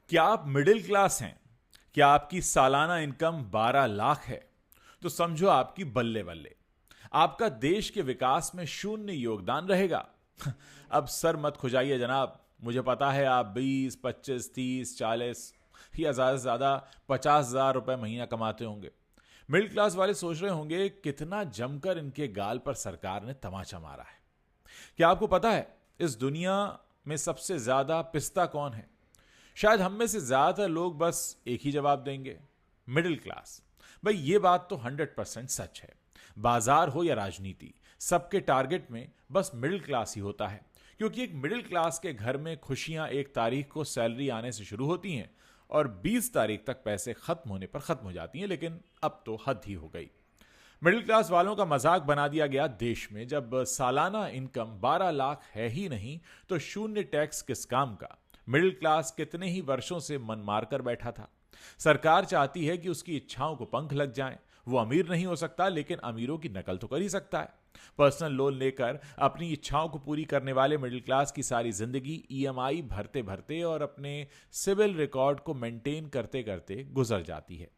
क्या आप middle class हैं? क्या आपकी सालाना इनकम 12 लाख है? तो समझो आपकी बल्ले बल्ले। आपका देश के विकास में शून्य योगदान रहेगा। अब सर मत खुजाइए जनाब। मुझे पता है आप 20, 25, 30, 40 या ज़्यादा से ज़्यादा 50,000 रुपए महीना कमाते होंगे। मिडिल क्लास वाले सोच रहे होंगे कितना जमकर इनके गाल पर सरकार ने तमाचा मारा है। क्या आपको पता है इस दुनिया में सबसे ज्यादा पिस्ता कौन है? शायद हम में से ज्यादातर लोग बस एक ही जवाब देंगे, मिडिल क्लास। भाई ये बात तो 100% सच है। बाजार हो या राजनीति, सबके टारगेट में बस मिडिल क्लास ही होता है। क्योंकि एक मिडिल क्लास के घर में खुशियां 1 तारीख को सैलरी आने से शुरू होती हैं और 20 तारीख तक पैसे खत्म होने पर खत्म हो जाती हैं। लेकिन अब तो हद ही हो गई। मिडिल क्लास वालों का मजाक बना दिया गया देश में। जब सालाना इनकम 12 लाख है ही नहीं तो शून्य टैक्स किस काम का? मिडिल क्लास कितने ही वर्षों से मन मार कर बैठा था। सरकार चाहती है कि उसकी इच्छाओं को पंख लग जाएं। वो अमीर नहीं हो सकता लेकिन अमीरों की नकल तो कर ही सकता है। पर्सनल लोन लेकर अपनी इच्छाओं को पूरी करने वाले मिडिल क्लास की सारी जिंदगी ईएमआई भरते भरते और अपने सिविल रिकॉर्ड को मेंटेन करते करते गुजर जाती है।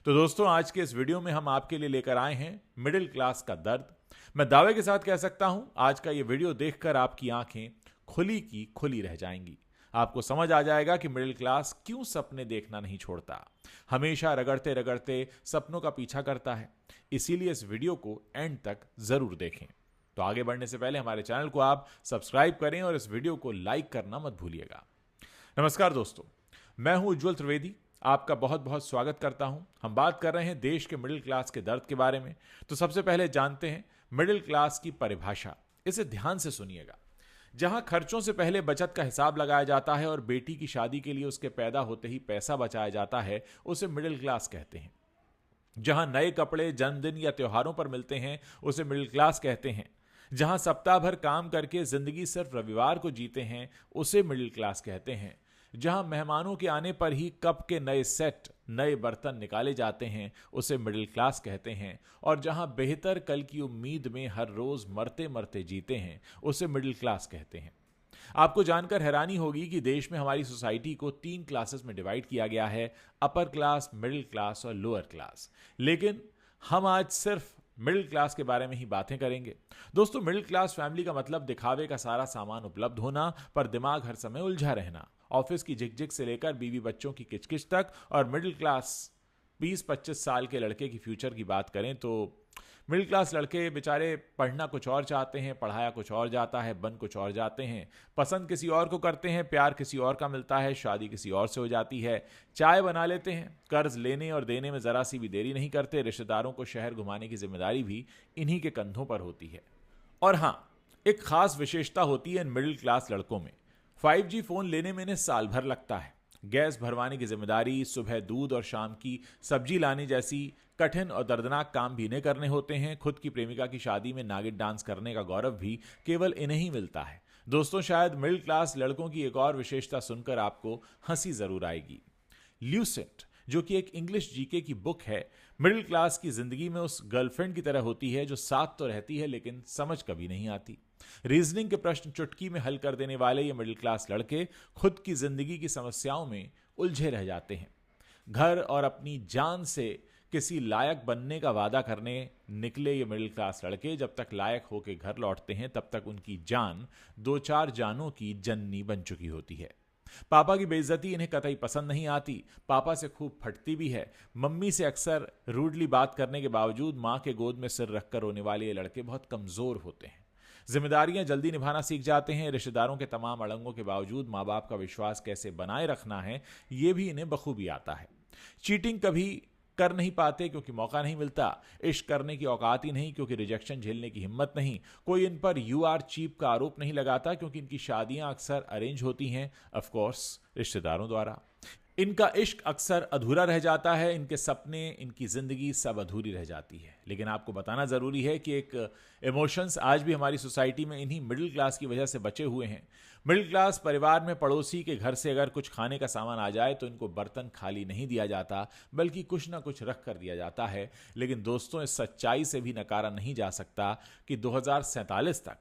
तो दोस्तों, आज के इस वीडियो में हम आपके लिए लेकर आए हैं मिडिल क्लास का दर्द। मैं दावे के साथ कह सकता हूं आज का ये वीडियो देखकर आपकी आंखें खुली की खुली रह जाएंगी। आपको समझ आ जाएगा कि मिडिल क्लास क्यों सपने देखना नहीं छोड़ता, हमेशा रगड़ते रगड़ते सपनों का पीछा करता है। इसीलिए इस वीडियो को एंड तक जरूर देखें। तो आगे बढ़ने से पहले हमारे चैनल को आप सब्सक्राइब करें और इस वीडियो को लाइक करना मत भूलिएगा। नमस्कार दोस्तों, मैं हूं उज्जवल त्रिवेदी। आपका बहुत बहुत स्वागत करता हूं। हम बात कर रहे हैं देश के मिडिल क्लास के दर्द के बारे में। तो सबसे पहले जानते हैं मिडिल क्लास की परिभाषा। इसे ध्यान से सुनिएगा। जहां खर्चों से पहले बचत का हिसाब लगाया जाता है और बेटी की शादी के लिए उसके पैदा होते ही पैसा बचाया जाता है, उसे मिडिल क्लास कहते हैं। जहां नए कपड़े जन्मदिन या त्योहारों पर मिलते हैं, उसे मिडिल क्लास कहते हैं। जहां सप्ताह भर काम करके जिंदगी सिर्फ रविवार को जीते हैं, उसे मिडिल क्लास कहते हैं। जहां मेहमानों के आने पर ही कप के नए सेट, नए बर्तन निकाले जाते हैं, उसे मिडिल क्लास कहते हैं। और जहां बेहतर कल की उम्मीद में हर रोज मरते मरते जीते हैं, उसे मिडिल क्लास कहते हैं। आपको जानकर हैरानी होगी कि देश में हमारी सोसाइटी को 3 क्लासेस में डिवाइड किया गया है, अपर क्लास, मिडिल क्लास और लोअर क्लास। लेकिन हम आज सिर्फ मिडिल क्लास के बारे में ही बातें करेंगे। दोस्तों, मिडिल क्लास फैमिली का मतलब दिखावे का सारा सामान उपलब्ध होना पर दिमाग हर समय उलझा रहना, ऑफिस की झिकझिक से लेकर बीवी बच्चों की किचकिच तक। और मिडिल क्लास 20-25 साल के लड़के की फ्यूचर की बात करें तो मिडिल क्लास लड़के बेचारे पढ़ना कुछ और चाहते हैं, पढ़ाया कुछ और जाता है, बन कुछ और जाते हैं, पसंद किसी और को करते हैं, प्यार किसी और का मिलता है, शादी किसी और से हो जाती है, चाय बना लेते हैं, कर्ज लेने और देने में जरा सी भी देरी नहीं करते, रिश्तेदारों को शहर घुमाने की जिम्मेदारी भी इन्हीं के कंधों पर होती है। और हाँ, एक खास विशेषता होती है इन मिडिल क्लास लड़कों में। 5G फोन लेने में इन्हें साल भर लगता है। गैस भरवाने की जिम्मेदारी, सुबह दूध और शाम की सब्जी लाने जैसी कठिन और दर्दनाक काम भी इन्हें करने होते हैं। खुद की प्रेमिका की शादी में नागिन डांस करने का गौरव भी केवल इन्हें ही मिलता है। दोस्तों, शायद मिडिल क्लास लड़कों की एक और विशेषता सुनकर आपको हंसी जरूर आएगी। ल्यूसेंट, जो कि एक इंग्लिश जीके की बुक है, मिडिल क्लास की जिंदगी में उस गर्लफ्रेंड की तरह होती है जो साथ तो रहती है लेकिन समझ कभी नहीं आती। रीजनिंग के प्रश्न चुटकी में हल कर देने वाले ये मिडिल क्लास लड़के खुद की जिंदगी की समस्याओं में उलझे रह जाते हैं। घर और अपनी जान से किसी लायक बनने का वादा करने निकले ये मिडिल क्लास लड़के जब तक लायक होकर घर लौटते हैं तब तक उनकी जान 2-4 जानों की जननी बन चुकी होती है। पापा की बेइज्जती इन्हें कतई पसंद नहीं आती। पापा से खूब फटती भी है। मम्मी से अक्सर रूडली बात करने के बावजूद मां के गोद में सिर रखकर रोने वाले ये लड़के बहुत कमजोर होते हैं। जिम्मेदारियां जल्दी निभाना सीख जाते हैं। रिश्तेदारों के तमाम अड़ंगों के बावजूद माँ बाप का विश्वास कैसे बनाए रखना है, ये भी इन्हें बखूबी आता है। चीटिंग कभी कर नहीं पाते क्योंकि मौका नहीं मिलता। इश्क करने की औकात ही नहीं क्योंकि रिजेक्शन झेलने की हिम्मत नहीं। कोई इन पर यू आर चीप का आरोप नहीं लगाता क्योंकि इनकी शादियां अक्सर अरेंज होती हैं, ऑफ कोर्स रिश्तेदारों द्वारा। इनका इश्क अक्सर अधूरा रह जाता है। इनके सपने, इनकी जिंदगी सब अधूरी रह जाती है। लेकिन आपको बताना जरूरी है कि एक इमोशंस आज भी हमारी सोसाइटी में इन्हीं मिडिल क्लास की वजह से बचे हुए हैं। मिडिल क्लास परिवार में पड़ोसी के घर से अगर कुछ खाने का सामान आ जाए तो इनको बर्तन खाली नहीं दिया जाता बल्कि कुछ ना कुछ रख कर दिया जाता है। लेकिन दोस्तों, इस सच्चाई से भी नकारा नहीं जा सकता कि 2047 तक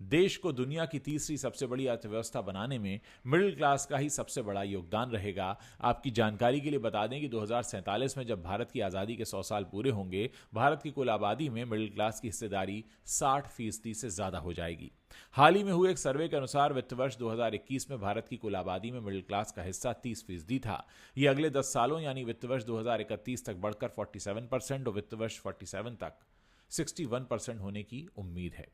देश को दुनिया की तीसरी सबसे बड़ी अर्थव्यवस्था बनाने में मिडिल क्लास का ही सबसे बड़ा योगदान रहेगा। आपकी जानकारी के लिए बता दें कि 2047 में जब भारत की आज़ादी के 100 साल पूरे होंगे, भारत की कुल आबादी में मिडिल क्लास की हिस्सेदारी 60% से ज़्यादा हो जाएगी। हाल ही में हुए एक सर्वे के अनुसार वित्त वर्ष 2021 में भारत की कुल आबादी में मिडिल क्लास का हिस्सा 30% था। यह अगले 10 सालों यानी वित्त वर्ष 2031 तक बढ़कर 47% और वित्त वर्ष 47 तक 61% होने की उम्मीद है।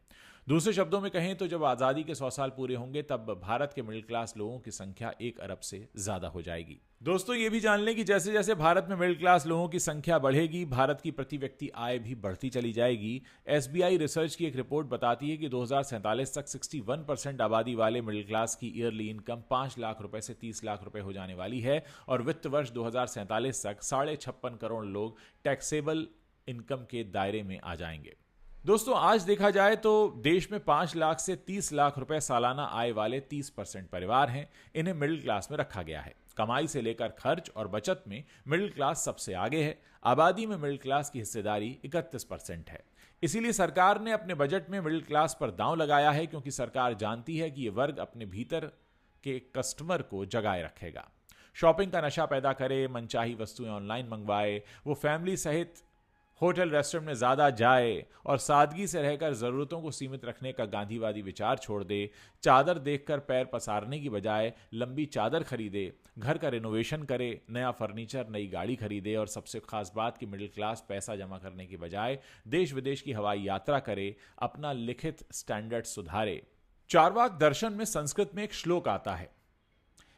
दूसरे शब्दों में कहें तो जब आज़ादी के 100 साल पूरे होंगे तब भारत के मिडिल क्लास लोगों की संख्या 1 अरब से ज़्यादा हो जाएगी। दोस्तों ये भी जान लें कि जैसे जैसे भारत में मिडिल क्लास लोगों की संख्या बढ़ेगी, भारत की प्रति व्यक्ति आय भी बढ़ती चली जाएगी। SBI रिसर्च की एक रिपोर्ट बताती है कि 2047 तक 61% आबादी वाले मिडिल क्लास की ईयरली इनकम 5 लाख रुपए से 30 लाख रुपए हो जाने वाली है और वित्त वर्ष 2047 तक 56.5 करोड़ लोग टैक्सेबल इनकम के दायरे में आ जाएंगे। दोस्तों आज देखा जाए तो देश में 5 लाख से 30 लाख रुपए सालाना आय वाले 30% परिवार हैं। इन्हें मिडिल क्लास में रखा गया है। कमाई से लेकर खर्च और बचत में मिडिल क्लास सबसे आगे है। आबादी में मिडिल क्लास की हिस्सेदारी 31% है। इसीलिए सरकार ने अपने बजट में मिडिल क्लास पर दांव लगाया है, क्योंकि सरकार जानती है कि यह वर्ग अपने भीतर के कस्टमर को जगाए रखेगा। शॉपिंग का नशा पैदा करे, मनचाही वस्तुएं ऑनलाइन मंगवाए, वो फैमिली सहित होटल रेस्टोरेंट में ज़्यादा जाए और सादगी से रहकर ज़रूरतों को सीमित रखने का गांधीवादी विचार छोड़ दे। चादर देखकर पैर पसारने की बजाय लंबी चादर खरीदे, घर का रिनोवेशन करे, नया फर्नीचर, नई गाड़ी खरीदे और सबसे खास बात कि मिडिल क्लास पैसा जमा करने की बजाय देश विदेश की हवाई यात्रा करे, अपना लिखित स्टैंडर्ड सुधारे। चार्वाक दर्शन में संस्कृत में एक श्लोक आता है,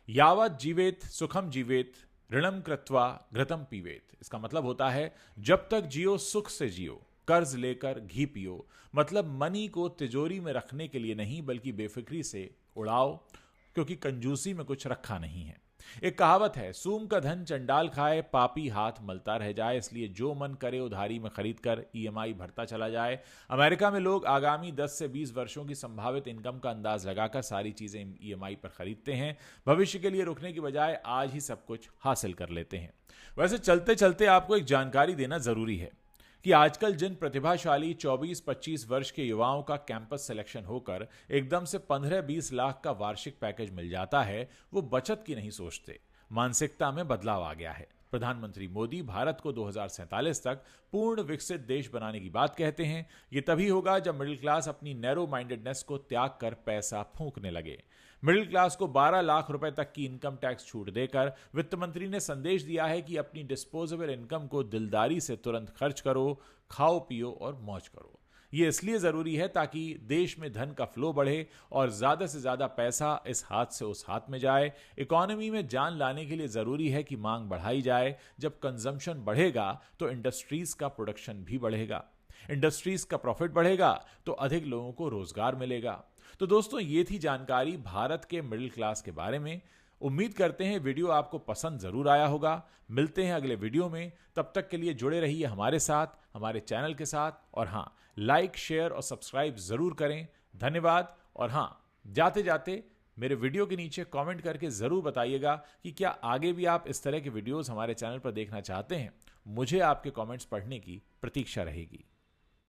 यावत जीवेत सुखम जीवेत ऋणम कृत्वा घृतम पीवेत। इसका मतलब होता है जब तक जियो सुख से जियो, कर्ज लेकर घी पियो। मतलब मनी को तिजोरी में रखने के लिए नहीं बल्कि बेफिक्री से उड़ाओ, क्योंकि कंजूसी में कुछ रखा नहीं है। एक कहावत है, सूम का धन चंडाल खाए, पापी हाथ मलता रह जाए। इसलिए जो मन करे उधारी में खरीद कर EMI भरता चला जाए। अमेरिका में लोग आगामी 10 से 20 वर्षों की संभावित इनकम का अंदाज लगाकर सारी चीजें EMI पर खरीदते हैं। भविष्य के लिए रुकने की बजाय आज ही सब कुछ हासिल कर लेते हैं। वैसे चलते चलते आपको एक जानकारी देना जरूरी है कि आजकल जिन प्रतिभाशाली 24-25 वर्ष के युवाओं का कैंपस सिलेक्शन होकर एकदम से 15-20 लाख का वार्षिक पैकेज मिल जाता है, वो बचत की नहीं सोचते। मानसिकता में बदलाव आ गया है। प्रधानमंत्री मोदी भारत को 2047 तक पूर्ण विकसित देश बनाने की बात कहते हैं। ये तभी होगा जब मिडिल क्लास अपनी नैरो माइंडेडनेस को त्याग कर पैसा फूंकने लगे। मिडिल क्लास को 12 लाख रुपए तक की इनकम टैक्स छूट देकर वित्त मंत्री ने संदेश दिया है कि अपनी डिस्पोजेबल इनकम को दिलदारी से तुरंत खर्च करो, खाओ पियो और मौज करो। ये इसलिए जरूरी है ताकि देश में धन का फ्लो बढ़े और ज्यादा से ज्यादा पैसा इस हाथ से उस हाथ में जाए। इकोनॉमी में जान लाने के लिए जरूरी है कि मांग बढ़ाई जाए। जब कंजम्पशन बढ़ेगा तो इंडस्ट्रीज का प्रोडक्शन भी बढ़ेगा। इंडस्ट्रीज का प्रॉफिट बढ़ेगा तो अधिक लोगों को रोजगार मिलेगा। तो दोस्तों ये थी जानकारी भारत के मिडिल क्लास के बारे में। उम्मीद करते हैं वीडियो आपको पसंद जरूर आया होगा। मिलते हैं अगले वीडियो में, तब तक के लिए जुड़े रहिए हमारे साथ, हमारे चैनल के साथ। और हाँ, लाइक शेयर और सब्सक्राइब जरूर करें। धन्यवाद। और हाँ, जाते जाते मेरे वीडियो के नीचे कमेंट करके जरूर बताइएगा कि क्या आगे भी आप इस तरह के वीडियोस हमारे चैनल पर देखना चाहते हैं। मुझे आपके कमेंट्स पढ़ने की प्रतीक्षा रहेगी।